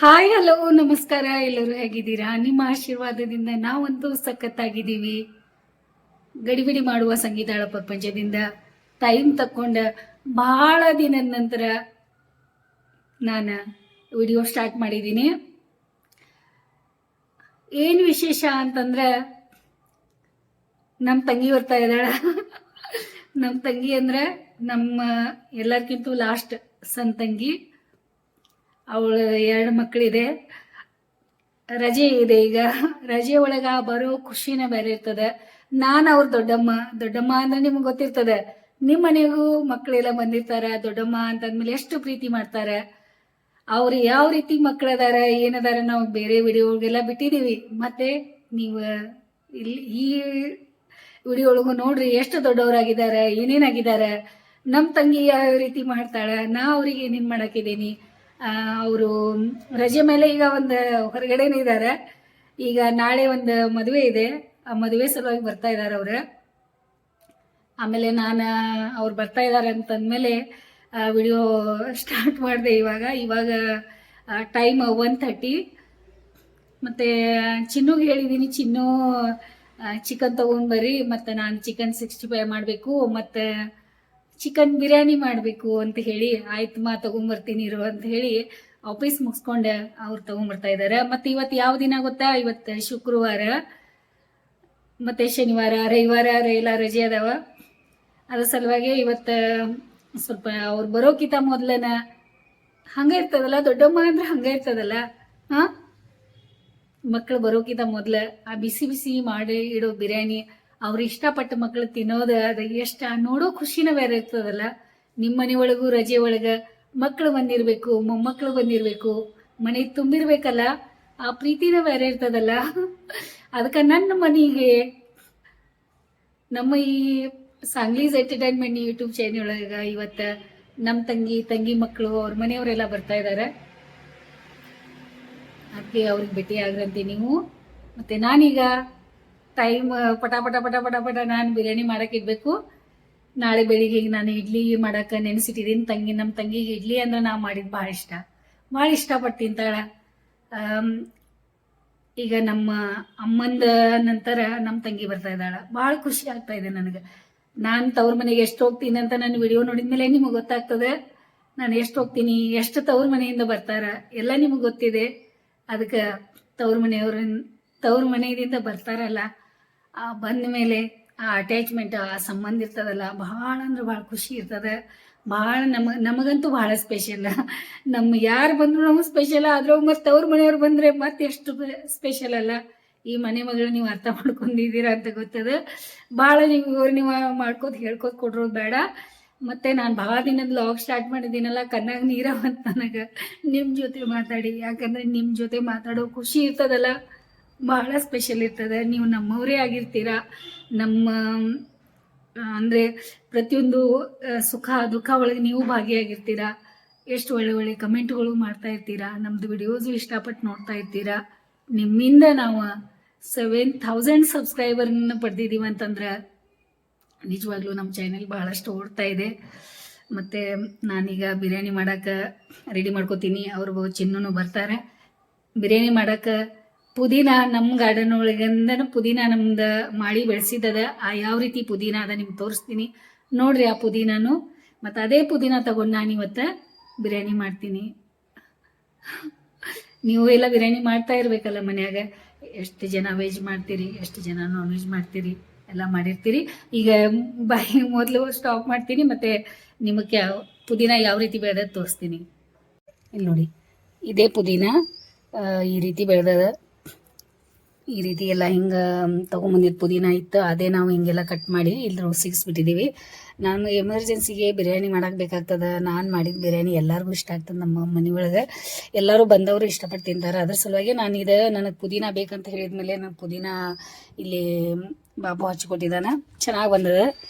Hi hello ನಮಸ್ಕಾರ. ಎಲ್ಲರೂ ಹೇಗಿದ್ದೀರಾ? ನಿಮ್ಮ ಆಶೀರ್ವಾದದಿಂದ ನಾವಂತೂ ಸಖತ್ತಾಗಿದ್ದೀವಿ. ಗಡಿಬಿಡಿ ಮಾಡುವ ಸಂಗೀತಾಳ ಪ್ರಪಂಚದಿಂದ ಟೈಮ್ ತಕ್ಕೊಂಡ ಬಹಳ ದಿನದ ನಂತರ ನಾನು ವಿಡಿಯೋ ಸ್ಟಾರ್ಟ್ ಮಾಡಿದ್ದೀನಿ. ಏನು ವಿಶೇಷ ಅಂತಂದ್ರೆ ನಮ್ಮ ತಂಗಿ ಬರ್ತಾ ಇದ್ದಾಳ. ನಮ್ಮ ತಂಗಿ ಅಂದ್ರೆ ನಮ್ಮ ಎಲ್ಲರಿಗಿಂತ ಲಾಸ್ಟ್ ಸಣ್ಣ ತಂಗಿ. ಅವಳು 2 ಮಕ್ಕಳಿದೆ. ರಜೆ ಇದೆ ಈಗ. ರಜೆ ಒಳಗ ಬರೋ ಖುಷಿನ ಬೇರೆ ಇರ್ತದೆ. ನಾನು ಅವ್ರ ದೊಡ್ಡಮ್ಮ ಅಂದ್ರೆ ನಿಮ್ಗೆ ಗೊತ್ತಿರ್ತದೆ. ನಿಮ್ಮ ಮನೆಗೂ ಮಕ್ಕಳೆಲ್ಲ ಬಂದಿರ್ತಾರ. ದೊಡ್ಡಮ್ಮ ಅಂತಂದ್ಮೇಲೆ ಎಷ್ಟು ಪ್ರೀತಿ ಮಾಡ್ತಾರೆ. ಅವ್ರು ಯಾವ ರೀತಿ ಮಕ್ಕಳದಾರ ಏನದಾರ ನಾವು ಬೇರೆ ವಿಡಿಯೋಗೆಲ್ಲ ಬಿಟ್ಟಿದೀವಿ. ಮತ್ತೆ ನೀವು ಇಲ್ಲಿ ಈ ವಿಡಿಯೋ ಒಳಗು ನೋಡ್ರಿ ಎಷ್ಟು ದೊಡ್ಡವರಾಗಿದ್ದಾರೆ, ಏನೇನಾಗಿದ್ದಾರೆ. ನಮ್ಮ ತಂಗಿ ಯಾವ ರೀತಿ ಮಾಡ್ತಾಳ, ನಾ ಅವ್ರಿಗೆ ಏನೇನ್ ಮಾಡಾಕಿದ್ದೀನಿ. ಅವರು ರಜೆ ಮೇಲೆ ಈಗ ಒಂದು ಹೊರಗಡೆನೇ ಇದ್ದಾರೆ. ಈಗ ನಾಳೆ ಒಂದು ಮದುವೆ ಇದೆ. ಆ ಮದುವೆ ಸಲುವಾಗಿ ಬರ್ತಾ ಇದ್ದಾರೆ ಅವ್ರು. ಆಮೇಲೆ ನಾನು ಅವ್ರು ಬರ್ತಾ ಇದ್ದಾರೆ ಅಂತಂದ್ಮೇಲೆ ವಿಡಿಯೋ ಸ್ಟಾರ್ಟ್ ಮಾಡಿದೆ. ಇವಾಗ ಟೈಮ್ 1:30. ಮತ್ತು ಚಿನ್ನುಗೆ ಹೇಳಿದ್ದೀನಿ, ಚಿನ್ನು ಚಿಕನ್ ತೊಗೊಂಡ್ಬರ್ರಿ, ಮತ್ತು ನಾನು ಚಿಕನ್ 65 ಮಾಡಬೇಕು, ಮತ್ತು ಚಿಕನ್ ಬಿರಿಯಾನಿ ಮಾಡಬೇಕು ಅಂತ ಹೇಳಿ, ಆಯ್ತಮ್ಮ ತೊಗೊಂಬರ್ತೀನಿ ಇರು ಅಂತ ಹೇಳಿ ಆಫೀಸ್ ಮುಗಿಸ್ಕೊಂಡೆ ಅವ್ರು ತೊಗೊಂಬರ್ತಾ ಇದ್ದಾರೆ. ಮತ್ತು ಇವತ್ತು ಯಾವ ದಿನ ಗೊತ್ತಾ? ಇವತ್ತು ಶುಕ್ರವಾರ, ಮತ್ತು ಶನಿವಾರ ರವಿವಾರ ಎಲ್ಲ ರಜೆ ಅದಾವ. ಅದ್ರ ಸಲುವಾಗಿ ಇವತ್ತು ಸ್ವಲ್ಪ ಅವ್ರು ಬರೋಕ್ಕಿಂತ ಮೊದಲನ ಹಂಗೆ ಇರ್ತದಲ್ಲ, ದೊಡ್ಡಮ್ಮ ಅಂದ್ರೆ ಹಂಗೆ ಇರ್ತದಲ್ಲ. ಹಾಂ, ಮಕ್ಕಳು ಬರೋಕ್ಕಿಂತ ಮೊದಲ ಆ ಬಿಸಿ ಬಿಸಿ ಮಾಡಿ ಇಡೋ ಬಿರಿಯಾನಿ ಅವ್ರು ಇಷ್ಟಪಟ್ಟ ಮಕ್ಕಳು ತಿನ್ನೋದು, ಅದು ಎಷ್ಟು ನೋಡೋ ಖುಷಿನ ಬೇರೆ ಇರ್ತದಲ್ಲ. ನಿಮ್ಮ ಮನೆ ಒಳಗೂ ರಜೆ ಒಳಗೆ ಮಕ್ಕಳು ಬಂದಿರಬೇಕು, ಮೊಮ್ಮಕ್ಕಳು ಬಂದಿರಬೇಕು, ಮನೆ ತುಂಬಿರ್ಬೇಕಲ್ಲ, ಆ ಪ್ರೀತಿನ ಬೇರೆ ಇರ್ತದಲ್ಲ. ಅದಕ್ಕೆ ನನ್ನ ಮನೆಗೆ ನಮ್ಮ ಈ ಸಾಂಗ್ಲೀಸ್ ಎಂಟರ್ಟೈನ್ಮೆಂಟ್ ಯೂಟ್ಯೂಬ್ ಚಾನೆಲ್ ಒಳಗೆ ಇವತ್ತು ನಮ್ಮ ತಂಗಿ ಮಕ್ಕಳು ಅವ್ರ ಮನೆಯವರೆಲ್ಲ ಬರ್ತಾ ಇದ್ದಾರೆ. ಅದಕ್ಕೆ ಅವ್ರಿಗೆ ಭೇಟಿ ಆಗ್ರಂತೆ ನೀವು. ಮತ್ತು ನಾನೀಗ ಟೈಮ್ ಪಟ ಪಟ ಪಟ ಪಟ ಪಟ ನಾನು ಬಿರಿಯಾನಿ ಮಾಡಕ್ಕೆ ಇಡಬೇಕು. ನಾಳೆ ಬೆಳಿಗ್ಗೆ ನಾನು ಇಡ್ಲಿ ಮಾಡಕ್ಕೆ ನೆನೆಸಿಟ್ಟಿದ್ದೀನಿ. ನಮ್ಮ ತಂಗಿಗೆ ಇಡ್ಲಿ ಅಂದ್ರೆ ನಾವು ಮಾಡಿದ್ದು ಭಾಳ ಇಷ್ಟಪಟ್ಟು ತಿಂತಾಳೆ. ಈಗ ನಮ್ಮ ಅಮ್ಮಂದ ನಂತರ ನಮ್ಮ ತಂಗಿ ಬರ್ತಾ ಇದ್ದಾಳೆ. ಭಾಳ ಖುಷಿ ಆಗ್ತಾ ಇದೆ ನನಗೆ. ನಾನು ತವ್ರ ಮನೆಗೆ ಎಷ್ಟು ಹೋಗ್ತೀನಿ ಅಂತ ನನ್ನ ವಿಡಿಯೋ ನೋಡಿದ್ಮೇಲೆ ನಿಮಗೆ ಗೊತ್ತಾಗ್ತದೆ. ನಾನು ಎಷ್ಟು ಹೋಗ್ತೀನಿ, ಎಷ್ಟು ತವ್ರ ಮನೆಯಿಂದ ಬರ್ತಾರ ಎಲ್ಲ ನಿಮಗೆ ಗೊತ್ತಿದೆ. ಅದಕ್ಕೆ ತವ್ರ ಮನೆಯಿಂದ ಬರ್ತಾರಲ್ಲ, ಬಂದ ಮೇಲೆ ಆ ಅಟ್ಯಾಚ್ಮೆಂಟ್, ಆ ಸಂಬಂಧ ಇರ್ತದಲ್ಲ, ಭಾಳ ಅಂದ್ರೆ ಭಾಳ ಖುಷಿ ಇರ್ತದೆ. ಭಾಳ ನಮಗಂತೂ ಭಾಳ ಸ್ಪೆಷಲ್. ಯಾರು ಬಂದ್ರು ನಮಗೆ ಸ್ಪೆಷಲ್. ಆದ್ರೂ ಮತ್ತು ತವ್ರ ಮನೆಯವ್ರು ಬಂದರೆ ಮತ್ತೆ ಎಷ್ಟು ಸ್ಪೆಷಲ್ ಅಲ್ಲ. ಈ ಮನೆ ಮಗಳು ನೀವು ಅರ್ಥ ಮಾಡ್ಕೊಂಡಿದ್ದೀರಾ ಅಂತ ಗೊತ್ತದ. ಭಾಳ ನೀವು ಮಾಡ್ಕೋತ ಹೇಳ್ಕೋತ ಕೊಡ್ರೋದು ಬೇಡ. ಮತ್ತು ನಾನು ಭಾಳ ದಿನದ ಲಾಗ್ ಸ್ಟಾರ್ಟ್ ಮಾಡಿದ್ದೀನಲ್ಲ, ಕಣ್ಣಾಗ ನೀರ ಬಂತು ನನಗೆ ನಿಮ್ಮ ಜೊತೆ ಮಾತಾಡಿ. ಯಾಕಂದರೆ ನಿಮ್ಮ ಜೊತೆ ಮಾತಾಡೋ ಖುಷಿ ಇರ್ತದಲ್ಲ, ಭಾಳ ಸ್ಪೆಷಲ್ ಇರ್ತದೆ. ನೀವು ನಮ್ಮವರೇ ಆಗಿರ್ತೀರ. ನಮ್ಮ ಅಂದರೆ ಪ್ರತಿಯೊಂದು ಸುಖ ದುಃಖ ಒಳಗೆ ನೀವು ಭಾಗಿಯಾಗಿರ್ತೀರ. ಎಷ್ಟು ಒಳ್ಳೆ ಕಮೆಂಟ್ಗಳು ಮಾಡ್ತಾ ಇರ್ತೀರಾ. ನಮ್ಮದು ವಿಡಿಯೋಸು ಇಷ್ಟಪಟ್ಟು ನೋಡ್ತಾ ಇರ್ತೀರಾ. ನಿಮ್ಮಿಂದ ನಾವು 7,000 ಸಬ್ಸ್ಕ್ರೈಬರ್ನ ಪಡೆದಿದ್ದೀವಿ ಅಂತಂದ್ರೆ ನಿಜವಾಗ್ಲೂ ನಮ್ಮ ಚಾನೆಲ್ ಭಾಳಷ್ಟು ಓಡ್ತಾ ಇದೆ. ಮತ್ತು ನಾನೀಗ ಬಿರಿಯಾನಿ ಮಾಡೋಕ್ಕೆ ರೆಡಿ ಮಾಡ್ಕೋತೀನಿ. ಅವ್ರಿಗೂ ಚಿನ್ನೂ ಬರ್ತಾರೆ. ಬಿರಿಯಾನಿ ಮಾಡೋಕ್ಕೆ ಪುದೀನ ನಮ್ಮ ಗಾರ್ಡನ್ ಒಳಗಿಂದನೂ ಪುದೀನ ನಮ್ದು ಮಾಡಿ ಬೆಳೆಸಿದ್ದದ. ಯಾವ ರೀತಿ ಪುದೀನ ಅದ ನಿಮ್ಗೆ ತೋರಿಸ್ತೀನಿ ನೋಡ್ರಿ. ಆ ಪುದೀನನು ಮತ್ತು ಅದೇ ಪುದೀನ ತಗೊಂಡು ನಾನು ಇವತ್ತು ಬಿರಿಯಾನಿ ಮಾಡ್ತೀನಿ. ನೀವು ಎಲ್ಲ ಬಿರಿಯಾನಿ ಮಾಡ್ತಾ ಇರಬೇಕಲ್ಲ ಮನ್ಯಾಗ. ಎಷ್ಟು ಜನ ವೆಜ್ ಮಾಡ್ತೀರಿ, ಎಷ್ಟು ಜನ ನಾನ್ ವೆಜ್ ಮಾಡ್ತೀರಿ, ಎಲ್ಲ ಮಾಡಿರ್ತೀರಿ. ಈಗ ಮೊದಲು ಸ್ಟಾಪ್ ಮಾಡ್ತೀನಿ. ಮತ್ತು ನಿಮಗೆ ಪುದೀನ ಯಾವ ರೀತಿ ಬೆಳೆದ ತೋರಿಸ್ತೀನಿ. ಇಲ್ಲಿ ನೋಡಿ, ಇದೇ ಪುದೀನ ಈ ರೀತಿ ಬೆಳೆದದ. ಈ ರೀತಿ ಎಲ್ಲ ಹಿಂಗೆ ತೊಗೊಂಬಂದಿದ್ದು ಪುದೀನ ಇತ್ತು. ಅದೇ ನಾವು ಹಿಂಗೆಲ್ಲ ಕಟ್ ಮಾಡಿ ಇಲ್ಲಿ ಸಿಗಿಸ್ಬಿಟ್ಟಿದ್ದೀವಿ. ನಾನು ಎಮರ್ಜೆನ್ಸಿಗೆ ಬಿರಿಯಾನಿ ಮಾಡಕ್ಕೆ ಬೇಕಾಗ್ತದೆ. ನಾನು ಮಾಡಿದ ಬಿರಿಯಾನಿ ಎಲ್ಲರಿಗೂ ಇಷ್ಟ ಆಗ್ತದೆ. ನಮ್ಮ ಮನೆಯೊಳಗೆ ಎಲ್ಲರೂ ಬಂದವರು ಇಷ್ಟಪಟ್ಟು ತಿಂತಾರೆ. ಅದ್ರ ಸಲುವಾಗಿ ನನಗೆ ಪುದೀನ ಬೇಕಂತ ಹೇಳಿದ್ಮೇಲೆ ನಾನು ಪುದೀನ ಇಲ್ಲಿ ಬಾಬು ಹಚ್ಕೊಟ್ಟಿದ್ದಾನೆ. ಚೆನ್ನಾಗಿ ಬಂದದ.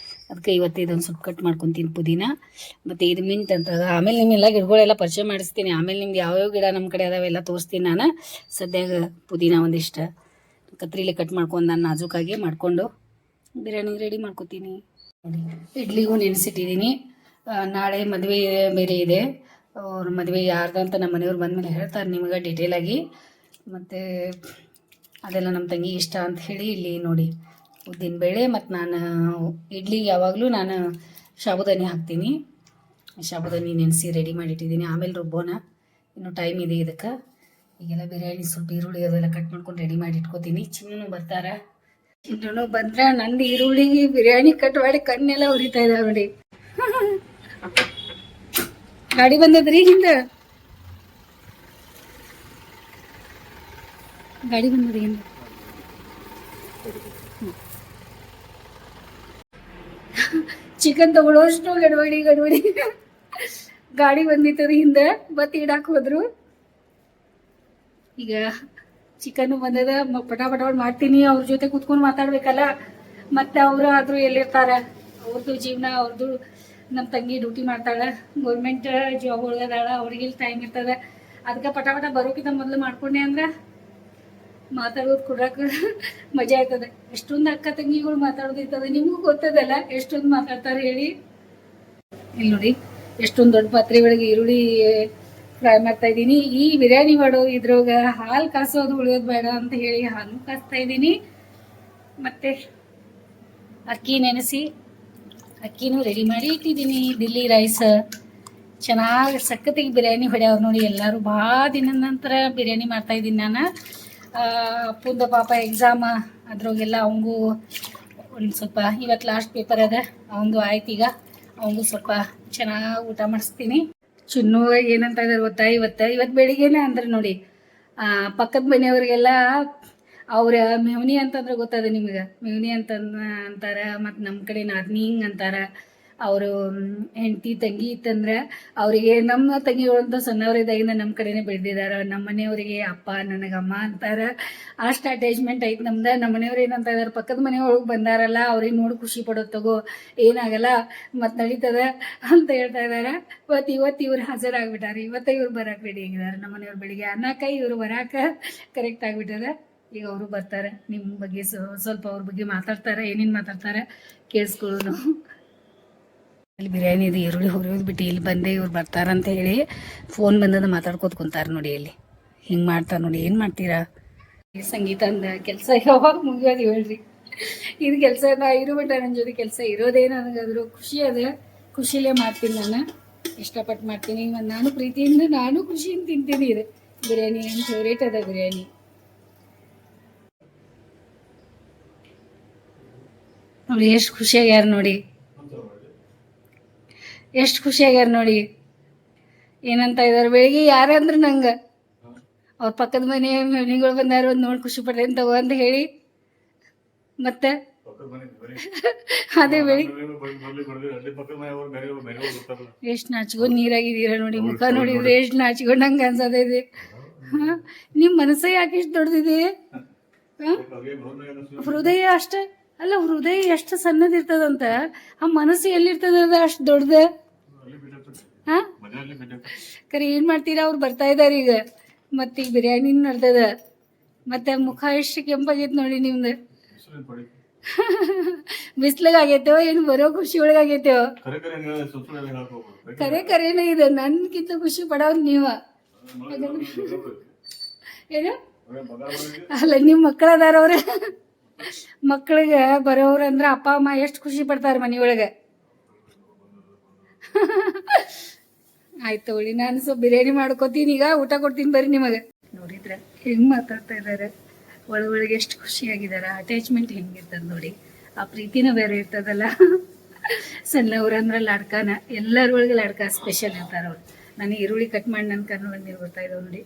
ಅದಕ್ಕೆ ಇವತ್ತು ಇದೊಂದು ಸ್ವಲ್ಪ ಕಟ್ ಮಾಡ್ಕೊತೀನಿ ಪುದೀನ. ಮತ್ತು ಇದು ಮಿಂಟ್ ಅಂತ. ಆಮೇಲೆ ನಿಮ್ಮೆಲ್ಲ ಗಿಡಗಳೆಲ್ಲ ಪರಿಚಯ ಮಾಡಿಸ್ತೀನಿ. ಆಮೇಲೆ ನಿಮ್ಗೆ ಯಾವ್ಯಾವ ಗಿಡ ನಮ್ಮ ಕಡೆ ಅದಾವೆಲ್ಲ ತೋರಿಸ್ತೀನಿ. ನಾನು ಸದ್ಯಾಗ ಪುದೀನ ಒಂದಿಷ್ಟು ಕತ್ರಿಲಿ ಕಟ್ ಮಾಡ್ಕೊಂಡು ನಾನು ನಾಜೂಕಾಗಿ ಮಾಡಿಕೊಂಡು ಬಿರಿಯಾನಿ ರೆಡಿ ಮಾಡ್ಕೊತೀನಿ. ಇಡ್ಲಿಗೂ ನೆನೆಸಿಟ್ಟಿದ್ದೀನಿ. ನಾಳೆ ಮದುವೆ ಬೇರೆ ಇದೆ. ಅವ್ರ ಮದುವೆ ಯಾರ್ದು ಅಂತ ನಮ್ಮ ಮನೆಯವ್ರು ಬಂದಮೇಲೆ ಹೇಳ್ತಾರೆ ನಿಮ್ಗೆ ಡೀಟೇಲಾಗಿ. ಮತ್ತು ಅದೆಲ್ಲ ನಮ್ಮ ತಂಗಿ ಇಷ್ಟ ಅಂತ ಹೇಳಿ ಇಲ್ಲಿ ನೋಡಿ ಉದ್ದಿನಬೇಳೆ ಮತ್ತು ನಾನು ಇಡ್ಲಿಗೆ ಯಾವಾಗಲೂ ನಾನು ಸಾಬುದಾನಿ ಹಾಕ್ತೀನಿ. ಸಾಬುದಾನಿ ನೆನೆಸಿ ರೆಡಿ ಮಾಡಿಟ್ಟಿದ್ದೀನಿ, ಆಮೇಲೆ ರುಬ್ಬೋಣ, ಇನ್ನೂ ಟೈಮ್ ಇದೆ ಇದಕ್ಕೆ. ಈಗೆಲ್ಲ ಬಿರಿಯಾನಿ ಸ್ವಲ್ಪ ಈರುಳ್ಳಿ ಅದೆಲ್ಲ ಕಟ್ ಮಾಡ್ಕೊಂಡು ರೆಡಿ ಮಾಡಿ ಇಟ್ಕೋತೀನಿ. ಚಿನ್ನು ಬರ್ತಾರೆ, ಚಿನ್ನು ಬಂದ್ರೆ ನಂದು ಈರುಳ್ಳಿಗೆ ಬಿರಿಯಾನಿ ಕಟ್ ಮಾಡಿ ಕಣ್ಣೆಲ್ಲ ಉರಿತಾ ಇದ್ದಾವೆ ನೋಡಿ. ಗಾಡಿ ಬಂದದ್ರಿ, ಹಿಂದೆ ಗಾಡಿ ಬಂದದ್ರಿ ಹಿಂದೆ. ಚಿಕನ್ ತಗೊಳ್ಳೋಷ್ಟು ಗಡಬಡಿ ಗಾಡಿ ಬಂದಿತ್ತದ ಹಿಂದೆ, ಬತ್ ಇಡಾಕ್ ಹೋದ್ರು. ಈಗ ಚಿಕನ್ ಬಂದದ, ಪಟಾಪಟ ಮಾಡ್ತೀನಿ. ಅವ್ರ ಜೊತೆ ಕುತ್ಕೊಂಡು ಮಾತಾಡ್ಬೇಕಲ್ಲ, ಮತ್ತೆ ಅವರು ಆದ್ರೂ ಎಲ್ಲಿರ್ತಾರೆ, ಅವ್ರದ್ದು ಜೀವನ ಅವ್ರದ್ದು. ನಮ್ಮ ತಂಗಿ ಡ್ಯೂಟಿ ಮಾಡ್ತಾಳೆ, ಗೌರ್ಮೆಂಟ್ ಜಾಬ್ ಒಳಗದಾಳ, ಅವ್ರಿಗೆ ಟೈಮ್ ಇರ್ತದೆ. ಅದಕ್ಕೆ ಪಟಾಪಟ ಬರೋಕ್ಕಿಂತ ಮೊದಲು ಮಾಡ್ಕೊಂಡೆ ಅಂದ್ರೆ ಮಾತಾಡೋದು ಕೊಡಕ್ಕೆ ಮಜಾ ಆಯ್ತದೆ. ಎಷ್ಟೊಂದು ಅಕ್ಕ ತಂಗಿಗಳು ಮಾತಾಡೋದಿರ್ತದೆ, ನಿಮಗೂ ಗೊತ್ತದಲ್ಲ ಎಷ್ಟೊಂದು ಮಾತಾಡ್ತಾರೆ ಹೇಳಿ. ಇಲ್ಲಿ ನೋಡಿ ಎಷ್ಟೊಂದು ದೊಡ್ಡ ಪಾತ್ರೆ ಒಳಗೆ ಈರುಳ್ಳಿ ಫ್ರೈ ಮಾಡ್ತಾ ಇದ್ದೀನಿ. ಈ ಬಿರಿಯಾನಿ ಮಾಡೋ ಇದ್ರೊಳಗೆ ಹಾಲು ಕಾಸೋದು ಉಳಿಯೋದು ಬೇಡ ಅಂತ ಹೇಳಿ ಹಾಲು ಕಾಸ್ತಾ ಇದ್ದೀನಿ. ಮತ್ತೆ ಅಕ್ಕಿ ನೆನೆಸಿ ಅಕ್ಕಿನೂ ರೆಡಿ ಮಾಡಿ ಇಟ್ಟಿದ್ದೀನಿ. ದಿಲ್ಲಿ ರೈಸ್ ಚೆನ್ನಾಗಿ ಸಖತ್ತಿಗೆ ಬಿರಿಯಾನಿ ಹೊಡ್ಯಾವ್ರು ನೋಡಿ ಎಲ್ಲರೂ. ಭಾಳ ದಿನದ ನಂತರ ಬಿರಿಯಾನಿ ಮಾಡ್ತಾ ಇದ್ದೀನಿ ನಾನು. ಅಪ್ಪಂದು ಪಾಪ ಎಕ್ಸಾಮ್ ಅದ್ರಾಗೆಲ್ಲ ಅವಂಗೂ ಒಂದು ಸ್ವಲ್ಪ, ಇವತ್ತು ಲಾಸ್ಟ್ ಪೇಪರ್ ಅದ ಅವಂದು ಆಯ್ತು. ಈಗ ಅವಂಗೂ ಸ್ವಲ್ಪ ಚೆನ್ನಾಗಿ ಊಟ ಮಾಡಿಸ್ತೀನಿ. ಚಿನ್ನು ಏನಂತ ಇದ್ದಾರೆ ಗೊತ್ತಾ, ಇವತ್ತು ಬೆಳಿಗ್ಗೆನೆ ಅಂದ್ರೆ ನೋಡಿ, ಪಕ್ಕದ ಮನೆಯವ್ರಿಗೆಲ್ಲ ಅವ್ರ ಮೆವ್ನಿ ಅಂತಂದ್ರೆ ಗೊತ್ತದ ನಿಮ್ಗೆ, ಮೆವ್ನಿ ಅಂತಾರೆ. ಮತ್ತು ನಮ್ಮ ಕಡೆ ನಾದ್ನಿ ಹಿಂಗೆ ಅಂತಾರೆ. ಅವರು ಹೆಂಡತಿ ತಂಗಿ ಇತ್ತಂದ್ರೆ ಅವರಿಗೆ, ನಮ್ಮ ತಂಗಿಗಳಂತ ಸಣ್ಣವರಿದ್ದಾಗಿಂದ ನಮ್ಮ ಕಡೆನೇ ಬೆಳೆದಿದ್ದಾರೆ. ನಮ್ಮ ಮನೆಯವರಿಗೆ ಅಪ್ಪ, ನನಗಮ್ಮ ಅಂತಾರೆ. ಅಷ್ಟು ಅಟ್ಯಾಚ್ಮೆಂಟ್ ಐತೆ ನಮ್ದು. ನಮ್ಮ ಮನೆಯವ್ರು ಏನಂತ ಇದ್ದಾರೆ, ಪಕ್ಕದ ಮನೆಯೊಳಗೆ ಬಂದಾರಲ್ಲ ಅವ್ರಿಗೆ ನೋಡಿ ಖುಷಿ ಪಡೋದು, ತಗೋ ಏನಾಗಲ್ಲ ಮತ್ತು ನಡೀತದೆ ಅಂತ ಹೇಳ್ತಾ ಇದ್ದಾರೆ. ಇವತ್ತು ಇವ್ರು ಹಾಜರಾಗ್ಬಿಟ್ಟಾರೆ. ಇವ್ರು ಬರಕ್ಕೆ ರೆಡಿ ಆಗಿದ್ದಾರೆ. ನಮ್ಮ ಮನೆಯವ್ರು ಬೆಳಿಗ್ಗೆ ಅನ್ನಕ್ಕೆ ಇವ್ರು ಬರಕ್ಕೆ ಕರೆಕ್ಟ್ ಆಗಿಬಿಟ್ಟದೆ. ಈಗ ಅವರು ಬರ್ತಾರೆ, ನಿಮ್ಮ ಬಗ್ಗೆ ಸ್ವಲ್ಪ ಅವ್ರ ಬಗ್ಗೆ ಮಾತಾಡ್ತಾರೆ. ಏನೇನು ಮಾತಾಡ್ತಾರೆ ಕೇಳಿಸ್ಕೊಳ್ಳೋದು. ಅಲ್ಲಿ ಬಿರಿಯಾನಿ ಇದು ಈರುಳ್ಳಿ ಹುರಿಯೋದು ಬಿಟ್ಟು ಇಲ್ಲಿ ಬಂದೆ, ಇವ್ರು ಬರ್ತಾರಂತ ಹೇಳಿ ಫೋನ್ ಬಂದದ ಮಾತಾಡ್ಕೋತ ಕುಂತಾರೆ ನೋಡಿ. ಇಲ್ಲಿ ಹಿಂಗೆ ಮಾಡ್ತಾರೆ ನೋಡಿ. ಏನು ಮಾಡ್ತೀರಾ? ಸಂಗೀತ ಅಂದ ಕೆಲಸ ಯಾವಾಗ ಮುಗಿಯೋದು ಹೇಳ್ರಿ. ಇದು ಕೆಲಸ ಇರುಬಿಟ್ಟ ನನ್ನ ಜೊತೆ ಕೆಲಸ ಇರೋದೇ ನನಗಾದ್ರು ಖುಷಿ ಅದ. ಖುಷಿಲೇ ಮಾಡ್ತೀನಿ, ನಾನು ಇಷ್ಟಪಟ್ಟು ಮಾಡ್ತೀನಿ. ಮತ್ತು ನಾನು ಪ್ರೀತಿಯಿಂದ ನಾನು ಖುಷಿಯಿಂದ ತಿಂತೀನಿ. ಇದು ಬಿರಿಯಾನಿ ನನ್ನ ಫೇವ್ರೇಟ್ ಅದ ಬಿರಿಯಾನಿ. ನೋಡಿ ಎಷ್ಟು ಖುಷಿಯಾಗ್ಯಾರ ನೋಡಿ, ಎಷ್ಟು ಖುಷಿಯಾಗ್ಯಾರ ನೋಡಿ. ಏನಂತ ಇದ್ದಾರೆ ಬೆಳಿಗ್ಗೆ ಯಾರಂದ್ರೆ ನಂಗೆ ಅವ್ರ ಪಕ್ಕದ ಮನೆ ಮನೆಗಳು ಬಂದಾರ, ಒಂದು ನೋಡಿ ಖುಷಿ ಪಡ್ತೇನೆ ತಗೋ ಅಂತ ಹೇಳಿ. ಮತ್ತೆ ಅದೇ ಬೆಳಿಗ್ಗೆ ಎಷ್ಟು ನಾಚ್ಕೊಂಡು ನೀರಾಗಿದ್ದೀರ ನೋಡಿ. ಮುಖ ನೋಡಿದ್ರೆ ಎಷ್ಟು ನಾಚ್ಕೊಂಡು ಹಂಗೆ ಅನ್ಸೋದಿದೆ. ಹಾಂ, ನಿಮ್ಮ ಮನಸ್ಸೇ ಯಾಕೆ ಇಷ್ಟು ದೊಡ್ಡದಿದೆ? ಹಾಂ, ಹೃದಯ ಅಷ್ಟೇ ಅಲ್ಲ, ಹೃದಯ ಎಷ್ಟು ಸಣ್ಣದಿರ್ತದಂತ, ಆ ಮನಸ್ಸು ಎಲ್ಲಿರ್ತದ ಅಷ್ಟು ದೊಡ್ಡದ. ಹಾಂ, ಕರೆ ಏನು ಮಾಡ್ತೀರಾ? ಅವ್ರು ಬರ್ತಾ ಇದ್ದಾರೆ ಈಗ. ಮತ್ತು ಈಗ ಬಿರಿಯಾನಿ ನಡ್ದದ. ಮತ್ತು ಮುಖ ಎಷ್ಟು ಕೆಂಪಾಗೈತೆ ನೋಡಿ ನಿಮ್ದು. ಬಿಸ್ಲಾಗೈತೋ ಏನು ಬರೋ ಖುಷಿ ಒಳಗಾಗೈತೋ? ಕರೆನೇ ಇದೆ. ನನ್ಗಿಂತ ಖುಷಿ ಪಡೋರು ನೀವು. ಏನು ಅಲ್ಲ, ನಿಮ್ಮ ಮಕ್ಕಳು ಅದಾರ ಅವ್ರೆ. ಮಕ್ಕಳಿಗೆ ಬರೋರು ಅಂದ್ರೆ ಅಪ್ಪ ಅಮ್ಮ ಎಷ್ಟು ಖುಷಿ ಪಡ್ತಾರೆ ಮನೆಯೊಳಗೆ. ಆಯ್ತು ತಗೊಳ್ಳಿ, ನಾನು ಸ್ವಲ್ಪ ಬಿರಿಯಾನಿ ಮಾಡ್ಕೋತೀನಿ. ಈಗ ಊಟ ಕೊಡ್ತೀನಿ ಬರ್ರಿ ನಿಮಗೆ. ನೋಡಿದ್ರೆ ಹೆಂಗೆ ಮಾತಾಡ್ತಾ ಇದ್ದಾರೆ, ಒಳಗೆ ಎಷ್ಟು ಖುಷಿಯಾಗಿದ್ದಾರೆ. ಅಟ್ಯಾಚ್ಮೆಂಟ್ ಹೆಂಗಿರ್ತದೆ ನೋಡಿ. ಆ ಪ್ರೀತಿನ ಬೇರೆ ಇರ್ತದಲ್ಲ. ಸಣ್ಣವ್ರಂದ್ರೆ ಲಾಡ್ಕಾನ, ಎಲ್ಲರೊಳಗೆ ಲಾಡ್ಕ ಸ್ಪೆಷಲ್ ಇರ್ತಾರೆ ಅವ್ರು. ನಾನು ಈರುಳ್ಳಿ ಕಟ್ ಮಾಡಿ ನನ್ನ ಕಣ್ಣೊಳಗೆ ನೀರು ಬರ್ತಾ ಇದ್ದಾವೆ ನೋಡಿ.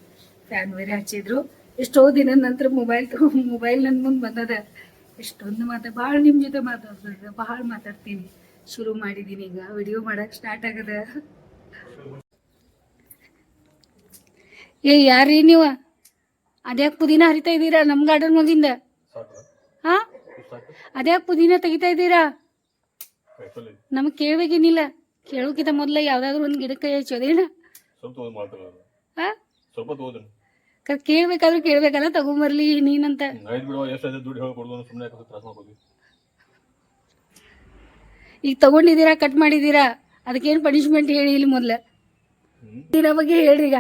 ಫ್ಯಾನ್ ಬೇರೆ ಹಚ್ಚಿದ್ರು. ಎಷ್ಟೋ ದಿನದ ನಂತರ ಮೊಬೈಲ್ ನನ್ನ ಮುಂದೆ ಬಂದದ. ಎಷ್ಟೊಂದು ಭಾಳ ನಿಮ್ಮ ಜೊತೆ ಮಾತಾಡ್ತಿದ್ದೆ, ಭಾಳ ಮಾತಾಡ್ತೀನಿ. ಶುರು ಮಾಡಿದ್ದೀನಿ ಈಗ, ವಿಡಿಯೋ ಮಾಡಕ್ಕೆ ಸ್ಟಾರ್ಟ್ ಆಗದ. ಯಾರೀ ನೀವು? ಅದ್ಯಾಕೆ ಪುದೀನ ಹರಿತಾ ಇದ್ದೀರಾ ನಮ್ಮ ಗಾರ್ಡನ್ ಒಳಗಿಂದ? ಹಾಂ, ಅದ್ಯಾಕೆ ಪುದೀನ ತೆಗಿತಾ ಇದ್ದೀರಾ? ನಮಗೆ ಕೇಳಬೇಕೇನಿಲ್ಲ. ಕೇಳೋಕ್ಕಿಂತ ಮೊದಲ ಯಾವುದಾದ್ರೂ ಒಂದು ಗಿಡಕ್ಕೆ ಹಚ್ಚೋದೇನ? ಹಾಂ, ಕೇಳ್ಬೇಕಾದ್ರೂ ಕೇಳ್ಬೇಕಲ್ಲ, ತಗೊಂಬರ್ಲಿ ನೀನಂತ. ಈಗ ತಗೊಂಡಿದ್ದೀರಾ, ಕಟ್ ಮಾಡಿದ್ದೀರಾ, ಅದಕ್ಕೇನು ಪನಿಷ್ಮೆಂಟ್ ಹೇಳಿ ಇಲ್ಲಿ ಮೊದಲು. ದಿನ ಬಗ್ಗೆ ಹೇಳ್ರಿ ಈಗ.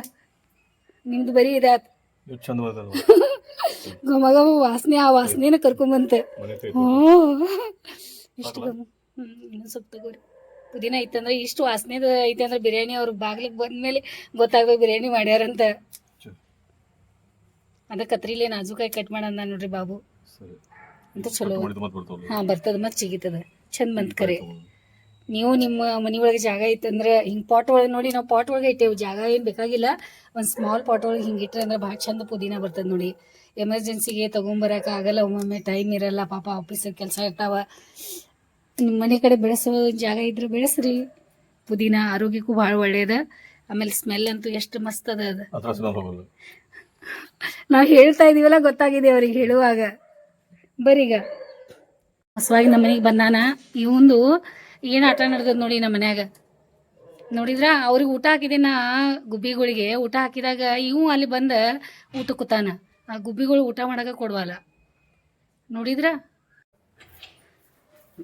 ನಿಮ್ದು ಬರೀ ಇದಾತ್ ಎಷ್ಟು ಚಂದ ಬರ್ತದ ಘಮ ಘಮ ವಾಸನೆ, ಆ ವಾಸನೆನ ಕರ್ಕೊಂಬಂತೆ. ಹ್ಞೂ ಇಷ್ಟು ಘಮ. ಇನ್ನೊಂದು ಸ್ವಲ್ಪ ತಗೋರಿ. ಪುದೀನ ಐತಂದ್ರೆ ಇಷ್ಟು ವಾಸನೆದು ಐತೆ ಅಂದ್ರೆ ಬಿರಿಯಾನಿ ಅವ್ರು ಬಾಗ್ಲಿಗೆ ಬಂದ್ಮೇಲೆ ಗೊತ್ತಾಗ್ಬೇಕು ಬಿರಿಯಾನಿ ಮಾಡ್ಯಾರಂತ. ಅದ ಕತ್ರಿಲೆ ನಾಜೂಕಾಯಿ ಕಟ್ ಮಾಡಂದ ನೋಡ್ರಿ ಬಾಬು. ಅಂತ ಚಲೋ. ಹಾಂ ಬರ್ತದ ಮತ್ತೆ ಚಿಗಿತದ ಚಂದ ಬಂತ ಕರೆ. ನೀವು ನಿಮ್ಮ ಮನೆ ಒಳಗೆ ಜಾಗ ಐತಂದ್ರೆ ಹಿಂಗೆ ಪಾಟ್ ಒಳಗೆ ನೋಡಿ, ನಾವು ಪಾಟ್ ಒಳಗೆ ಇಟ್ಟೇವು, ಜಾಗ ಏನು ಬೇಕಾಗಿಲ್ಲ. ಒಂದು ಸ್ಮಾಲ್ ಪಾಟ್ ಒಳಗೆ ಹಿಂಗೆ ಇಟ್ಟರೆ ಅಂದ್ರೆ ಭಾಳ ಚಂದ ಪುದೀನ ಬರ್ತದೆ ನೋಡಿ. ಎಮರ್ಜೆನ್ಸಿಗೆ ತೊಗೊಂಬರಕ್ಕೆ ಆಗಲ್ಲ, ಒಮ್ಮೊಮ್ಮೆ ಟೈಮ್ ಇರಲ್ಲ, ಪಾಪ ಆಫೀಸಿಗೆ ಕೆಲಸ ಇರ್ತಾವ. ನಿಮ್ಮ ಮನೆ ಕಡೆ ಬೆಳೆಸೋ ಜಾಗ ಇದ್ರೆ ಬೆಳೆಸ್ರಿ. ಪುದೀನ ಆರೋಗ್ಯಕ್ಕೂ ಭಾಳ ಒಳ್ಳೇದು. ಆಮೇಲೆ ಸ್ಮೆಲ್ ಅಂತೂ ಎಷ್ಟು ಮಸ್ತ್ ಅದ. ಅದು ನಾವು ಹೇಳ್ತಾ ಇದೀವಲ್ಲ, ಗೊತ್ತಾಗಿದೆ ಅವ್ರಿಗೆ ಹೇಳುವಾಗ. ಬರೀಗ ಹೊಸವಾಗಿ ನಮ್ಮ ಮನೆಗೆ ಬಂದಾನ. ಇವಂದು ಏನು ಆಟ ನಡೆದದ ನೋಡಿ ನಮ್ಮ ಮನ್ಯಾಗ. ನೋಡಿದ್ರ ಅವ್ರಿಗೆ ಊಟ ಹಾಕಿದೆ, ನಾ ಗುಬ್ಬಿಗಳಿಗೆ ಊಟ ಹಾಕಿದಾಗ ಇವು ಅಲ್ಲಿ ಬಂದ ಊಟ ಕೂತಾನ. ಆ ಗುಬ್ಬಿಗಳು ಊಟ ಮಾಡಾಕ ಕೊಡ್ವಲ್ಲ. ನೋಡಿದ್ರ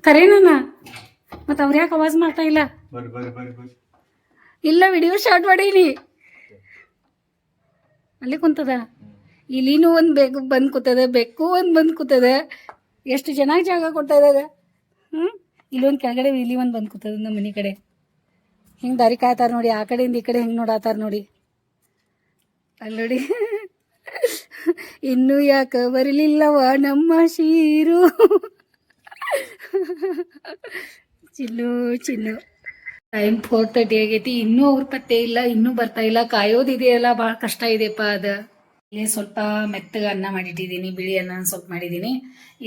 ಕರೇನ ಮತ್ತು ಅವ್ರು ಯಾಕೆ ಆವಾಜ್ ಮಾಡ್ತಾ ಇಲ್ಲ? ಇಲ್ಲ, ವಿಡಿಯೋ ಶಾರ್ಟ್ ಮಾಡೀನಿ. ಅಲ್ಲಿ ಕುಂತದ. ಇಲ್ಲಿನೂ ಒಂದು ಬೆಕ್ಕು ಬಂದು ಕೂತದ, ಬೆಕ್ಕು ಒಂದು ಬಂದು ಕೂತದ. ಎಷ್ಟು ಚೆನ್ನಾಗಿ ಜಾಗ ಕೊಡ್ತಾ ಇದಾಗ. ಇಲ್ಲೊಂದು ಕೆಳಗಡೆ ಇಲ್ಲಿ ಒಂದು ಬಂದು ಕೂತದ ನಮ್ಮ ಮನೆ ಕಡೆ. ಹಿಂಗೆ ದಾರಿ ಕಾಯ್ತಾರ ನೋಡಿ, ಆ ಕಡೆಯಿಂದ ಈ ಕಡೆ ಹೆಂಗೆ ನೋಡಾತಾರ ನೋಡಿ. ಅಲ್ಲಿ ನೋಡಿ, ಇನ್ನೂ ಯಾಕೆ ಬರಲಿಲ್ಲವ ನಮ್ಮ ಶೀರು. ಚಿನ್ನು ಚಿನ್ನು. ಟೈಮ್ 4:30 ಆಗೈತಿ, ಇನ್ನೂ ಅವ್ರ ಪತ್ತೆ ಇಲ್ಲ, ಇನ್ನೂ ಬರ್ತಾ ಇಲ್ಲ. ಕಾಯೋದಿದೆಯಲ್ಲ, ಭಾಳ ಕಷ್ಟ ಇದೆಯಪ್ಪ ಅದು. ಇಲ್ಲಿ ಸ್ವಲ್ಪ ಮೆತ್ತಗೆ ಅನ್ನ ಮಾಡಿಟ್ಟಿದ್ದೀನಿ, ಬಿಳಿ ಅನ್ನ ಸ್ವಲ್ಪ ಮಾಡಿದ್ದೀನಿ.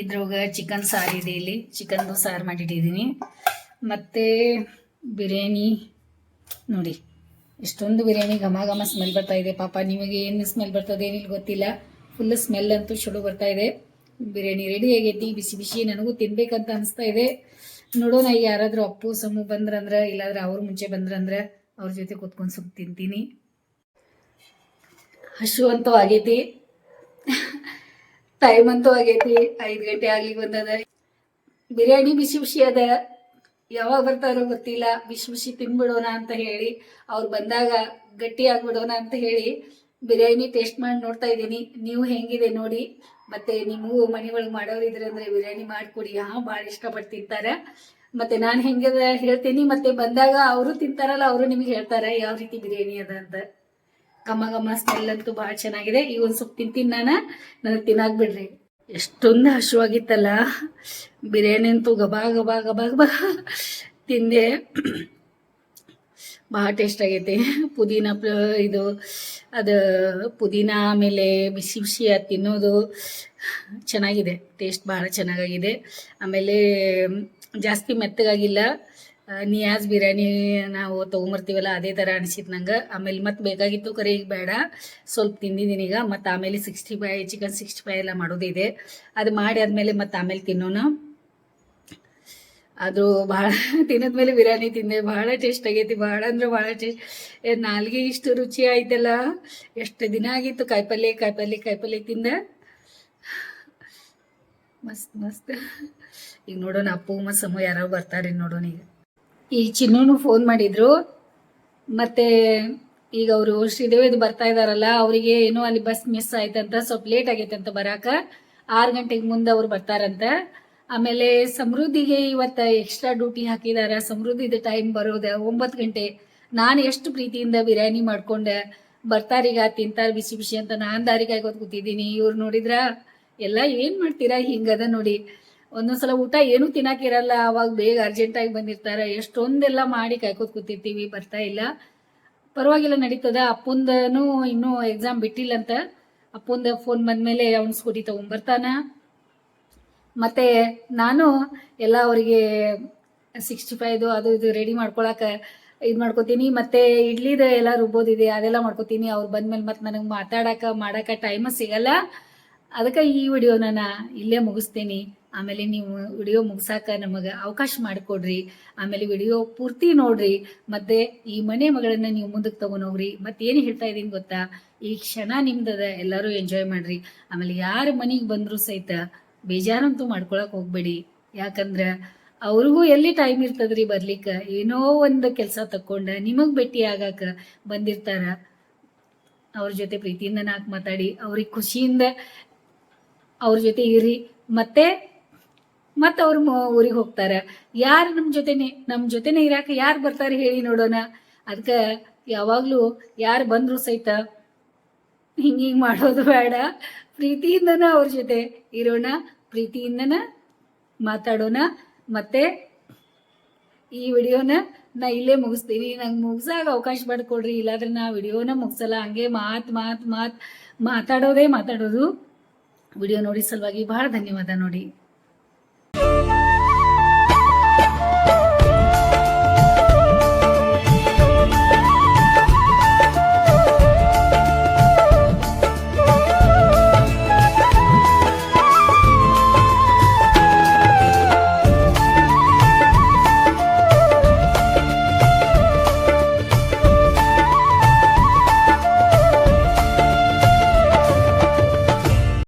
ಇದ್ರೊಳಗೆ ಚಿಕನ್ ಸಾರು ಇದೆ, ಇಲ್ಲಿ ಚಿಕನ್ದು ಸಾರು ಮಾಡಿಟ್ಟಿದ್ದೀನಿ. ಮತ್ತು ಬಿರಿಯಾನಿ ನೋಡಿ, ಇಷ್ಟೊಂದು ಬಿರಿಯಾನಿ ಘಮ ಘಮ ಸ್ಮೆಲ್ ಬರ್ತಾ ಇದೆ. ಪಾಪ ನಿಮಗೆ ಏನು ಸ್ಮೆಲ್ ಬರ್ತದೆ ಏನಿಲ್ಲ ಗೊತ್ತಿಲ್ಲ, ಫುಲ್ ಸ್ಮೆಲ್ ಅಂತೂ ಚಲೋ ಬರ್ತಾ ಇದೆ. ಬಿರಿಯಾನಿ ರೆಡಿ ಆಗೈತಿ, ಬಿಸಿ ಬಿಸಿ. ನನಗೂ ತಿನ್ಬೇಕಂತ ಅನಿಸ್ತಾ ಇದೆ. ನೋಡೋಣ, ಈಗ ಯಾರಾದರೂ ಅಪ್ಪು ಸಮು ಬಂದ್ರಂದ್ರೆ, ಇಲ್ಲಾಂದ್ರೆ ಅವ್ರು ಮುಂಚೆ ಬಂದ್ರಂದ್ರೆ ಅವ್ರ ಜೊತೆ ಕೂತ್ಕೊಂಡು ಸ್ವಲ್ಪ ತಿಂತೀನಿ. ಹಶು ಅಂತೂ ಆಗೈತಿ, ಟೈಮ್ ಅಂತೂ ಆಗೈತಿ, 5 ಗಂಟೆ ಆಗ್ಲಿಕ್ಕೆ ಬಂದದ. ಬಿರಿಯಾನಿ ಬಿಸಿ ಬಿಸಿ ಅದ, ಯಾವಾಗ ಬರ್ತಾರೋ ಗೊತ್ತಿಲ್ಲ. ಬಿಸಿ ಬಿಸಿ ತಿನ್ಬಿಡೋಣ ಅಂತ ಹೇಳಿ, ಅವ್ರು ಬಂದಾಗ ಗಟ್ಟಿ ಆಗ್ಬಿಡೋಣ ಅಂತ ಹೇಳಿ ಬಿರಿಯಾನಿ ಟೇಸ್ಟ್ ಮಾಡಿ ನೋಡ್ತಾ ಇದ್ದೀನಿ. ನೀವು ಹೆಂಗಿದೆ ನೋಡಿ, ಮತ್ತೆ ನಿಮಗೂ ಮನೆ ಒಳಗೆ ಮಾಡೋರು ಇದ್ರೆ ಅಂದ್ರೆ ಬಿರಿಯಾನಿ ಮಾಡಿಕೊಡಿ. ಭಾಳ ಇಷ್ಟಪಟ್ಟು ತಿಂತಾರೆ. ಮತ್ತೆ ನಾನು ಹೆಂಗದ ಹೇಳ್ತೀನಿ, ಮತ್ತೆ ಬಂದಾಗ ಅವರು ತಿಂತಾರಲ್ಲ, ಅವರು ನಿಮ್ಗೆ ಹೇಳ್ತಾರೆ ಯಾವ ರೀತಿ ಬಿರಿಯಾನಿ ಅದ ಅಂತ. ಘಮ ಘಮ ಸ್ಮೆಲ್ ಅಂತೂ ಭಾಳ ಚೆನ್ನಾಗಿದೆ. ಈಗ ಒಂದು ಸ್ವಲ್ಪ ತಿಂತೀನಿ ನನಗೆ ತಿನ್ನಾಕ್ ಬಿಡ್ರಿ. ಎಷ್ಟೊಂದು ಹಸುವಾಗಿತ್ತಲ್ಲ, ಬಿರಿಯಾನಿ ಅಂತೂ ಗಬಾ ಗಬಾ ಗಬಾ ಗಬಾ ತಿಂದೆ. ಭಾಳ ಟೇಸ್ಟ್ ಆಗೈತೆ. ಪುದೀನ ಇದು ಅದು ಪುದೀನ ಆಮೇಲೆ ಬಿಸಿ ಬಿಸಿ ಅದು ತಿನ್ನೋದು ಚೆನ್ನಾಗಿದೆ, ಟೇಸ್ಟ್ ಭಾಳ ಚೆನ್ನಾಗಾಗಿದೆ. ಆಮೇಲೆ ಜಾಸ್ತಿ ಮೆತ್ತಗಾಗಿಲ್ಲ. ನಿಯಾಜ್ ಬಿರಿಯಾನಿ ನಾವು ತೊಗೊಂಬರ್ತೀವಲ್ಲ ಅದೇ ಥರ ಅನಿಸಿತ್ತು ನಂಗೆ. ಆಮೇಲೆ ಮತ್ತೆ ಬೇಕಾಗಿತ್ತು, ಕರೆ ಈಗ ಬೇಡ, ಸ್ವಲ್ಪ ತಿಂದಿದ್ದೀನಿ ಈಗ. ಮತ್ತು ಆಮೇಲೆ 65 ಚಿಕನ್ 65 ಎಲ್ಲ ಮಾಡೋದಿದೆ, ಅದು ಮಾಡಿ ಆದಮೇಲೆ ಮತ್ತು ಆಮೇಲೆ ತಿನ್ನೋಣ. ಅದು ಭಾಳ ತಿನ್ನದ್ಮೇಲೆ ಬಿರಿಯಾನಿ ತಿಂದೆ, ಭಾಳ ಟೇಸ್ಟ್ ಆಗೈತಿ. ಭಾಳ ಅಂದ್ರೆ ಭಾಳ ಟೇಸ್ಟ್. ನಾಲ್ಗೆ ಇಷ್ಟು ರುಚಿ ಆಯ್ತಲ್ಲ, ಎಷ್ಟು ದಿನ ಆಗಿತ್ತು ಕಾಯಿಪಲ್ಲೆ ತಿಂದೆ. ಮಸ್ತ್ ಮಸ್ತ್. ಈಗ ನೋಡೋಣ, ಅಪ್ಪು ಮತ್ತು ಸಮು ಯಾರೋ ಬರ್ತಾರೆ ನೋಡೋಣ. ಈ ಚಿನ್ನೂನು ಫೋನ್ ಮಾಡಿದ್ರು. ಮತ್ತು ಈಗ ಅವರು ಶ್ರೀದೇವಿದು ಬರ್ತಾ ಇದ್ದಾರಲ್ಲ, ಅವರಿಗೆ ಏನೋ ಅಲ್ಲಿ ಬಸ್ ಮಿಸ್ ಆಯ್ತಂತ, ಸ್ವಲ್ಪ ಲೇಟ್ ಆಗೈತೆ ಅಂತ ಬರಾಕ. 6 ಗಂಟೆಗೆ ಮುಂದೆ ಅವ್ರು ಬರ್ತಾರಂತ. ಆಮೇಲೆ ಸಮೃದ್ಧಿಗೆ ಇವತ್ತು ಎಕ್ಸ್ಟ್ರಾ ಡ್ಯೂಟಿ ಹಾಕಿದಾರ. ಸಮೃದ್ಧಿದು ಟೈಮ್ ಬರೋದು 9 ಗಂಟೆ. ನಾನು ಎಷ್ಟು ಪ್ರೀತಿಯಿಂದ ಬಿರಿಯಾನಿ ಮಾಡ್ಕೊಂಡೆ, ಬರ್ತಾರೀಗ ತಿಂತಾರೆ ಬಿಸಿ ಬಿಸಿ ಅಂತ ನಾನು ದಾರಿ ಕಾಯ್ಕೋತ ಕೂತಿದ್ದೀನಿ. ಇವ್ರು ನೋಡಿದ್ರ ಎಲ್ಲ ಏನು ಮಾಡ್ತೀರಾ, ಹಿಂಗದ ನೋಡಿ. ಒಂದೊಂದ್ಸಲ ಊಟ ಏನೂ ತಿನ್ನಕ್ಕಿರಲ್ಲ, ಅವಾಗ ಬೇಗ ಅರ್ಜೆಂಟಾಗಿ ಬಂದಿರ್ತಾರೆ. ಎಷ್ಟೊಂದೆಲ್ಲ ಮಾಡಿ ಕಾಯ್ಕೋತ ಕೂತಿರ್ತೀವಿ, ಬರ್ತಾ ಇಲ್ಲ. ಪರವಾಗಿಲ್ಲ, ನಡೀತದ. ಅಪ್ಪಂದನು ಇನ್ನೂ ಎಕ್ಸಾಮ್ ಬಿಟ್ಟಿಲ್ಲಂತ. ಅಪ್ಪಂದ ಫೋನ್ ಬಂದಮೇಲೆ ಅವ್ನ ಸ್ಕೂಟಿ ತೊಗೊಂಬರ್ತಾನ. ಮತ್ತು ನಾನು ಎಲ್ಲ ಅವರಿಗೆ 65 ಅದು ಇದು ರೆಡಿ ಮಾಡ್ಕೊಳಕ್ಕೆ ಇದು ಮಾಡ್ಕೋತೀನಿ. ಮತ್ತು ಇಡ್ಲಿದು ಎಲ್ಲ ರುಬ್ಬೋದಿದೆ, ಅದೆಲ್ಲ ಮಾಡ್ಕೋತೀನಿ. ಅವ್ರು ಬಂದಮೇಲೆ ಮತ್ತು ನನಗೆ ಮಾಡೋಕೆ ಟೈಮ್ ಸಿಗಲ್ಲ. ಅದಕ್ಕೆ ಈ ವಿಡಿಯೋನ ಇಲ್ಲೇ ಮುಗಿಸ್ತೀನಿ. ಆಮೇಲೆ ನೀವು ವಿಡಿಯೋ ಮುಗಿಸಾಕ ನಮಗೆ ಅವಕಾಶ ಮಾಡಿಕೊಡ್ರಿ. ಆಮೇಲೆ ವಿಡಿಯೋ ಪೂರ್ತಿ ನೋಡ್ರಿ. ಮತ್ತು ಈ ಮನೆ ಮಗಳನ್ನು ನೀವು ಮುಂದಕ್ಕೆ ತೊಗೊಂಡೋಗ್ರಿ. ಮತ್ತೇನು ಹೇಳ್ತಾ ಇದ್ದೀನಿ ಗೊತ್ತಾ, ಈ ಕ್ಷಣ ನಿಮ್ದದ, ಎಲ್ಲರೂ ಎಂಜಾಯ್ ಮಾಡ್ರಿ. ಆಮೇಲೆ ಯಾರು ಮನೆಗೆ ಬಂದರೂ ಸಹಿತ ಬೇಜಾರಂತೂ ಮಾಡ್ಕೊಳಕ್ಕೆ ಹೋಗ್ಬೇಡಿ. ಯಾಕಂದ್ರೆ ಅವ್ರಿಗೂ ಎಲ್ಲಿ ಟೈಮ್ ಇರ್ತದ್ರಿ ಬರ್ಲಿಕ್ಕೆ, ಏನೋ ಒಂದು ಕೆಲಸ ತಕ್ಕೊಂಡ ನಿಮಗ್ ಭೇಟಿ ಆಗಾಕ ಬಂದಿರ್ತಾರ. ಅವ್ರ ಜೊತೆ ಪ್ರೀತಿಯಿಂದ ನಾಲ್ಕು ಮಾತಾಡಿ ಅವ್ರಿಗೆ ಖುಷಿಯಿಂದ ಅವ್ರ ಜೊತೆ ಇರಿ. ಮತ್ತೆ ಅವ್ರ ಊರಿಗೆ ಹೋಗ್ತಾರ. ಯಾರು ನಮ್ಮ ಜೊತೆನೆ ಇರಾಕ ಯಾರು ಬರ್ತಾರೆ ಹೇಳಿ ನೋಡೋಣ. ಅದಕ್ಕೆ ಯಾವಾಗ್ಲೂ ಯಾರು ಬಂದ್ರು ಸಹಿತ ಹಿಂಗಿಂಗ್ ಮಾಡೋದು ಬೇಡ. ಪ್ರೀತಿಯಿಂದನ ಅವ್ರ ಜೊತೆ ಇರೋಣ, ಪ್ರೀತಿಯಿಂದನ ಮಾತಾಡೋಣ. ಮತ್ತೆ ಈ ವಿಡಿಯೋನ ನಾ ಇಲ್ಲೇ ಮುಗಿಸ್ತೀನಿ. ನಂಗೆ ಮುಗಿಸಾಗ ಅವಕಾಶ ಮಾಡಿಕೊಡ್ರಿ, ಇಲ್ಲಾಂದ್ರೆ ನಾ ವಿಡಿಯೋನ ಮುಗಿಸಲ್ಲ. ಹಂಗೆ ಮಾತಾಡೋದು. ವಿಡಿಯೋ ನೋಡಿ ಸಲುವಾಗಿ ಬಹಳ ಧನ್ಯವಾದ ನೋಡಿ.